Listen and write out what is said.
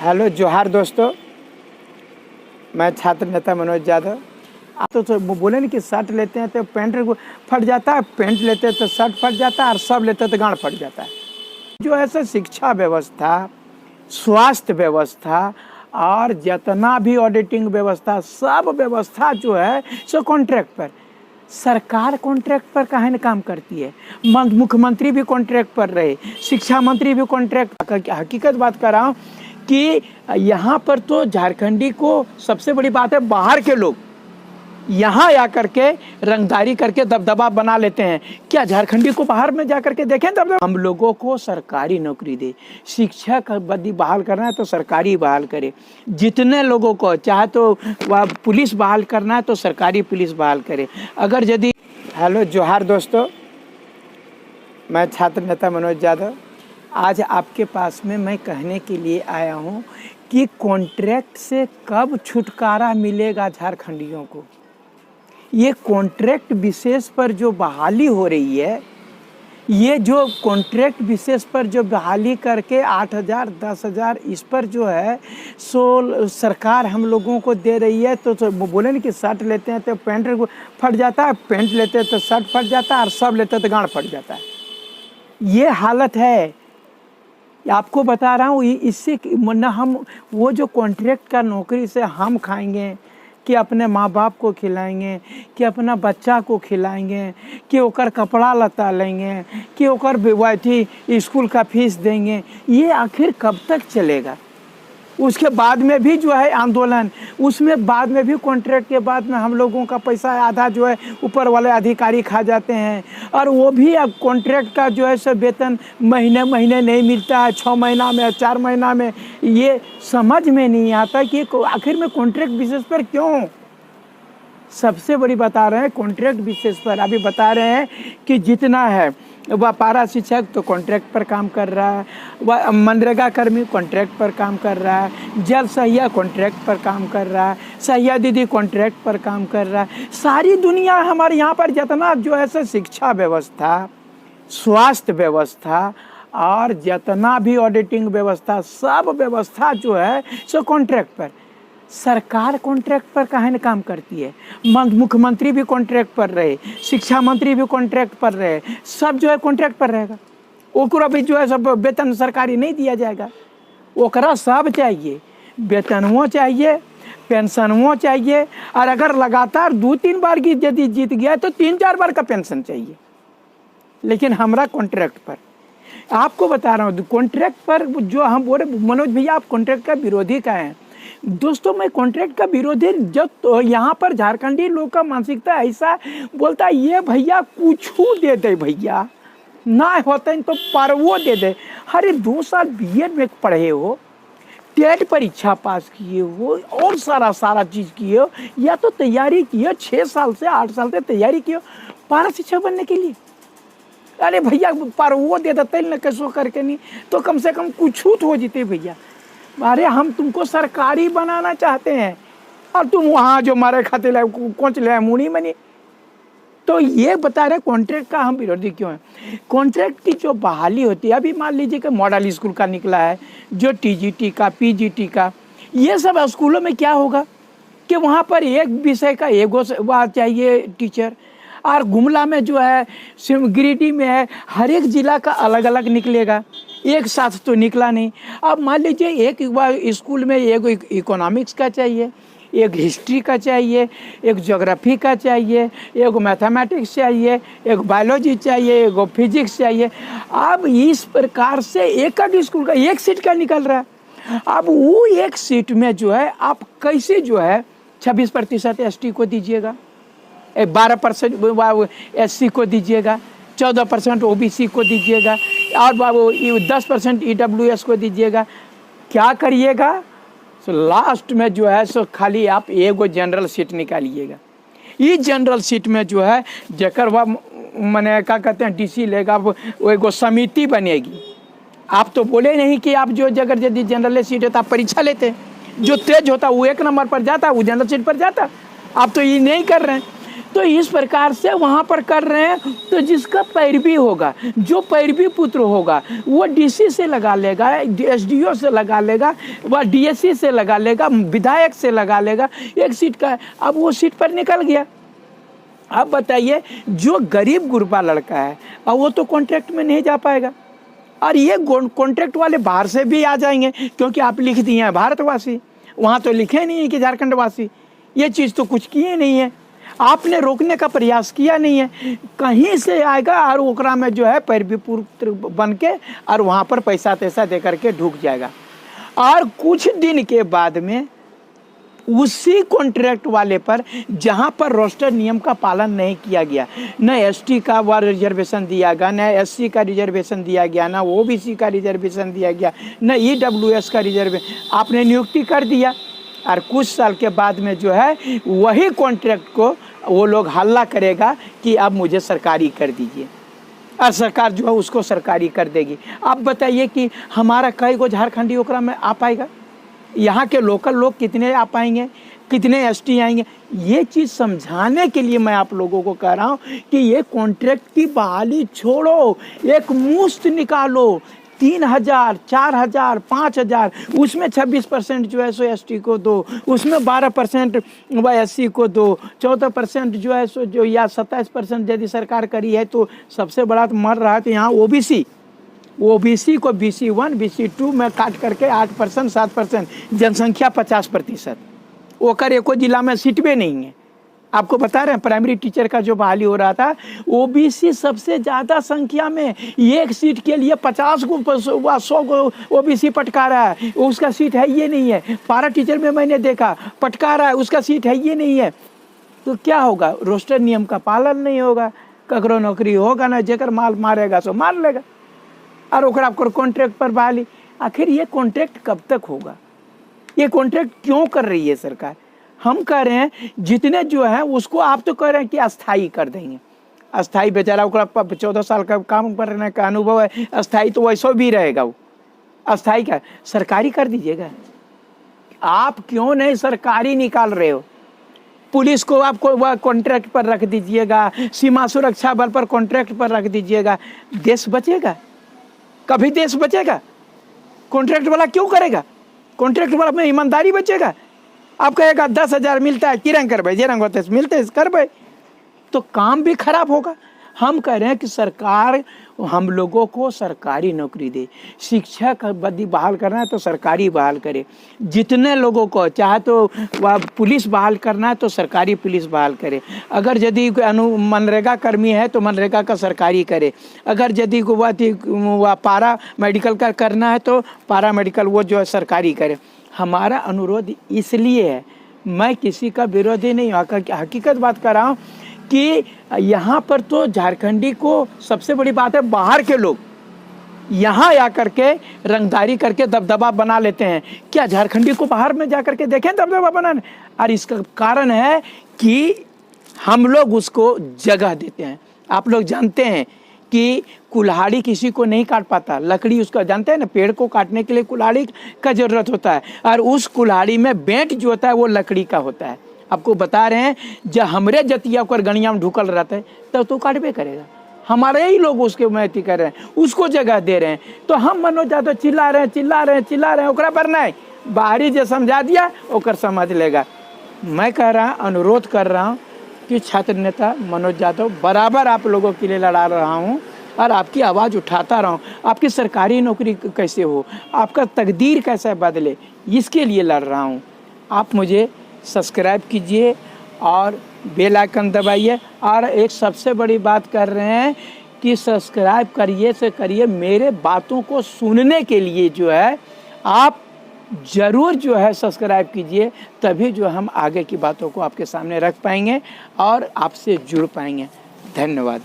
Hello जोहार दोस्तों, मैं छात्र नेता मनोज यादव। आप तो बोले नहीं कि शर्ट लेते हैं तो पैंट फट जाता है, पैंट लेते हैं तो शर्ट फट जाता है और सब लेते हैं तो गांड फट जाता है। जो ऐसा शिक्षा व्यवस्था, स्वास्थ्य व्यवस्था और जितना भी ऑडिटिंग व्यवस्था, सब व्यवस्था जो है सो कॉन्ट्रैक्ट पर। सरकार कॉन्ट्रैक्ट पर काहे न काम करती है। मुख्यमंत्री भी कॉन्ट्रैक्ट पर रहे, शिक्षा मंत्री भी कॉन्ट्रैक्ट। हकीकत बात कर रहा हूँ कि यहाँ पर तो झारखंडी को सबसे बड़ी बात है, बाहर के लोग यहाँ आकर के रंगदारी करके दबदबा बना लेते हैं। क्या झारखंडी को बाहर में जाकर के देखें दबदबा? हम लोगों को सरकारी नौकरी दे, शिक्षक यदि बहाल करना है तो सरकारी बहाल करे। जितने लोगों को चाहे तो वह पुलिस बहाल करना है तो सरकारी पुलिस बहाल करे। अगर यदि हेलो जोहार दोस्तों, मैं छात्र नेता मनोज यादव। आज आपके पास में मैं कहने के लिए आया हूँ कि कॉन्ट्रैक्ट से कब छुटकारा मिलेगा झारखंडियों को। ये कॉन्ट्रैक्ट विशेष पर जो बहाली हो रही है, ये जो कॉन्ट्रैक्ट विशेष पर जो बहाली करके 8,000 10,000 इस पर जो है सो सरकार हम लोगों को दे रही है। तो बोले नहीं कि शर्ट लेते हैं तो पैंट फट जाता है, पैंट लेते हैं तो शर्ट फट जाता है और सब लेते हैं तो गांड फट जाता है। ये हालत है, आपको बता रहा हूँ। इससे न हम वो जो कॉन्ट्रैक्ट का नौकरी से हम खाएंगे कि अपने माँ बाप को खिलाएंगे, कि अपना बच्चा को खिलाएंगे, कि ओकर कपड़ा लता लेंगे, कि ओकर बेवाइथी स्कूल का फीस देंगे, ये आखिर कब तक चलेगा? उसके बाद में भी जो है आंदोलन, उसमें बाद में भी कॉन्ट्रैक्ट के बाद में हम लोगों का पैसा आधा जो है ऊपर वाले अधिकारी खा जाते हैं। और वो भी अब कॉन्ट्रैक्ट का जो है सो वेतन महीने महीने नहीं मिलता है, 6 महीना में 4 महीना में। ये समझ में नहीं आता कि आखिर में कॉन्ट्रैक्ट बेसिस पर क्यों। सबसे बड़ी बता रहे हैं कॉन्ट्रैक्ट बेसिस पर। अभी बता रहे हैं कि जितना है वह पारा शिक्षक तो कॉन्ट्रैक्ट पर काम कर रहा है, वह मनरेगा कर्मी कॉन्ट्रैक्ट पर काम कर रहा है, जल सहिया कॉन्ट्रैक्ट पर काम कर रहा है, सहिया दीदी कॉन्ट्रैक्ट पर काम कर रहा है। सारी दुनिया हमारे यहाँ पर जितना जो है शिक्षा व्यवस्था, स्वास्थ्य व्यवस्था और जितना भी ऑडिटिंग व्यवस्था, सब व्यवस्था जो है सो कॉन्ट्रैक्ट पर। सरकार कॉन्ट्रैक्ट पर काहे न काम करती है। मुख्यमंत्री भी कॉन्ट्रैक्ट पर रहे, शिक्षा मंत्री भी कॉन्ट्रैक्ट पर रहे, सब जो है कॉन्ट्रैक्ट पर रहेगा। ओकरा भी जो है सब वेतन सरकारी नहीं दिया जाएगा। ओकरा सब चाहिए, वेतनों चाहिए, पेंशनों चाहिए। और अगर लगातार 2-3 बार की यदि जीत गया तो 3-4 बार का पेंशन चाहिए। लेकिन हमारा कॉन्ट्रैक्ट पर, आपको बता रहा हूँ कॉन्ट्रैक्ट पर जो हम बोले मनोज भैया आप कॉन्ट्रैक्ट का विरोधी का है। दोस्तों मैं कॉन्ट्रैक्ट का विरोधी, जब तो यहाँ पर झारखंडी लोग का मानसिकता ऐसा बोलता है, ये भैया कुछ दे दे, भैया ना होता है तो परवो दे दे। अरे 2 साल बीएड में पढ़े हो, टेट परीक्षा पास किए हो और सारा चीज़ किए हो, या तो तैयारी की हो 6 साल से 8 साल से तैयारी की हो पारा शिक्षक बनने के लिए। अरे भैया परवो दे देते न कैसो करके, नहीं तो कम से कम कुछ हो जीते भैया। अरे हम तुमको सरकारी बनाना चाहते हैं और तुम वहाँ जो मारे खाते ले कोच ले मुनी मनी। तो ये बता रहे कॉन्ट्रैक्ट का हम विरोधी क्यों हैं। कॉन्ट्रैक्ट की जो बहाली होती है, अभी मान लीजिए कि मॉडल स्कूल का निकला है, जो टीजीटी का, पीजीटी का, ये सब स्कूलों में क्या होगा कि वहाँ पर एक विषय का एगो वह चाहिए टीचर। और गुमला में जो है, गिरिडीह में है, हर एक ज़िला का अलग अलग निकलेगा, एक साथ तो निकला नहीं। अब मान लीजिए एक स्कूल में एक इकोनॉमिक्स का चाहिए, एक हिस्ट्री का चाहिए, एक ज्योग्राफी का चाहिए, एक मैथमेटिक्स चाहिए, एक बायोलॉजी चाहिए, एक फिजिक्स चाहिए। अब इस प्रकार से एक स्कूल का एक सीट का निकल रहा है। अब वो एक सीट में जो है आप कैसे जो है 26% एसटी को दीजिएगा, 12% एससी को दीजिएगा, 14% ओबीसी को दीजिएगा और 10% ईडब्ल्यूएस को दीजिएगा। क्या करिएगा? सो लास्ट में जो है सो खाली आप एगो जनरल सीट निकालिएगा। इस जनरल सीट में जो है जकर वह मैंने क्या कहते हैं डीसी लेगा, वो एगो समिति बनेगी। आप तो बोले नहीं कि आप जो जगह यदि जनरल सीट है तो आप परीक्षा लेते हैं, जो तेज होता वो 1 नंबर पर जाता, वो जनरल सीट पर जाता। आप तो ये नहीं कर रहे हैं। तो इस प्रकार से वहाँ पर कर रहे हैं। तो जिसका पैरवी होगा, जो पैरवी पुत्र होगा, वो डीसी से लगा लेगा, एसडीओ से लगा लेगा, वह डीएससी से लगा लेगा, विधायक से लगा लेगा, एक सीट का। अब वो सीट पर निकल गया। अब बताइए, जो गरीब गुरबा लड़का है, अब वो तो कॉन्ट्रैक्ट में नहीं जा पाएगा। और ये कॉन्ट्रैक्ट वाले बाहर से भी आ जाएंगे, क्योंकि आप लिख दिए हैं भारतवासी, वहाँ तो लिखे नहीं है कि झारखंडवासी। ये चीज़ तो कुछ किए नहीं है, आपने रोकने का प्रयास किया नहीं है। कहीं से आएगा और ओकरा में जो है पैरवी पुत्र बन के और वहाँ पर पैसा तैसा दे करके ढुक जाएगा। और कुछ दिन के बाद में उसी कॉन्ट्रैक्ट वाले पर, जहाँ पर रोस्टर नियम का पालन नहीं किया गया, न एसटी का वह रिजर्वेशन दिया गया, न एससी का रिजर्वेशन दिया गया, न ओबीसी का रिजर्वेशन दिया गया, न ईडब्ल्यूएस का रिजर्वेशन, आपने नियुक्ति कर दिया। और कुछ साल के बाद में जो है वही कॉन्ट्रैक्ट को वो लोग हल्ला करेगा कि अब मुझे सरकारी कर दीजिए, और सरकार जो है उसको सरकारी कर देगी। आप बताइए कि हमारा कई गो झारखंडी ओकरा में आ पाएगा? यहाँ के लोकल लोग कितने आ पाएंगे, कितने एसटी आएंगे? ये चीज़ समझाने के लिए मैं आप लोगों को कह रहा हूँ कि ये कॉन्ट्रैक्ट की बहाली छोड़ो, एक मुश्त निकालो, 3000, 4000, 5000, उसमें 26% जो है सो एसटी को दो, उसमें 12% वह एससी को दो, 14% जो है सो जो, या 27% यदि सरकार करी है तो सबसे बड़ा तो मर रहा है। तो यहाँ ओबीसी को BC1 BC2 में काट करके 8% 7%, जनसंख्या 50%, ओकर एको जिला में सीट भी नहीं है। आपको बता रहे हैं प्राइमरी टीचर का जो बहाली हो रहा था, ओबीसी सबसे ज़्यादा संख्या में, एक सीट के लिए 50 को 100 को ओबीसी पटका रहा है, उसका सीट है ये नहीं है। पारा टीचर में मैंने देखा पटका रहा है, उसका सीट है ये नहीं है। तो क्या होगा? रोस्टर नियम का पालन नहीं होगा, ककरो नौकरी होगा ना, जेकर माल मारेगा सो मार लेगा, और ओकरा कॉन्ट्रैक्ट पर बहाली। आखिर ये कॉन्ट्रैक्ट कब तक होगा? ये कॉन्ट्रैक्ट क्यों कर रही है सरकार? हम कह रहे हैं जितने जो है उसको, आप तो कह रहे हैं कि अस्थाई कर देंगे। अस्थाई बेचारा ओकरा 14 साल का काम करने का अनुभव है, अस्थाई तो वैसा भी रहेगा। वो अस्थाई का सरकारी कर दीजिएगा। आप क्यों नहीं सरकारी निकाल रहे हो? पुलिस को आपको वह कॉन्ट्रैक्ट पर रख दीजिएगा, सीमा सुरक्षा बल पर कॉन्ट्रैक्ट पर रख दीजिएगा, देश बचेगा। कभी देश बचेगा? कॉन्ट्रैक्ट वाला क्यों करेगा? कॉन्ट्रैक्ट वाला में ईमानदारी बचेगा। आप कहेगा 10,000 मिलता है, किरंग कर भाई, जे रंग होते मिलते कर भाई, तो काम भी खराब होगा। हम कह रहे हैं कि सरकार हम लोगों को सरकारी नौकरी दे। शिक्षक बदी बहाल करना है तो सरकारी बहाल करे। जितने लोगों को चाहे तो वह पुलिस बहाल करना है तो सरकारी पुलिस बहाल करे। अगर यदि मनरेगा कर्मी है तो मनरेगा का सरकारी करे। अगर यदि वह पारा मेडिकल का करना है तो पारा मेडिकल वो जो है सरकारी करे। हमारा अनुरोध इसलिए है, मैं किसी का विरोधी नहीं हूँ, हकीकत बात कर रहा हूँ कि यहाँ पर तो झारखंडी को सबसे बड़ी बात है, बाहर के लोग यहाँ आकर के रंगदारी करके दबदबा बना लेते हैं। क्या झारखंडी को बाहर में जा करके देखें दबदबा बनाने? और इसका कारण है कि हम लोग उसको जगह देते हैं। आप लोग जानते हैं कि कुल्हाड़ी किसी को नहीं काट पाता, लकड़ी उसका, जानते हैं ना, पेड़ को काटने के लिए कुल्हाड़ी का ज़रूरत होता है, और उस कुल्हाड़ी में बेंट जो होता है वो लकड़ी का होता है। आपको बता रहे हैं, जब हमरे जतिया को गणिया में ढुकल रहते हैं तब तो काटबे करेगा। हमारे ही लोग उसके महती कर रहे हैं, उसको जगह दे रहे हैं। तो हम मनोज यादव चिल्ला रहे हैं ओकरा पर नहीं, बाहरी जो समझा दिया ओकर समझ लेगा। मैं कह रहा, अनुरोध कर रहा हूँ कि छात्र नेता मनोज यादव बराबर आप लोगों के लिए लड़ा रहा हूँ और आपकी आवाज़ उठाता रहा हूँ। आपकी सरकारी नौकरी कैसे हो, आपका तकदीर कैसे बदले, इसके लिए लड़ रहा हूँ। आप मुझे सब्सक्राइब कीजिए और बेल आइकन दबाइए। और एक सबसे बड़ी बात कर रहे हैं कि सब्सक्राइब करिए से करिए, मेरे बातों को सुनने के लिए जो है आप ज़रूर जो है सब्सक्राइब कीजिए, तभी जो हम आगे की बातों को आपके सामने रख पाएंगे और आपसे जुड़ पाएंगे। धन्यवाद।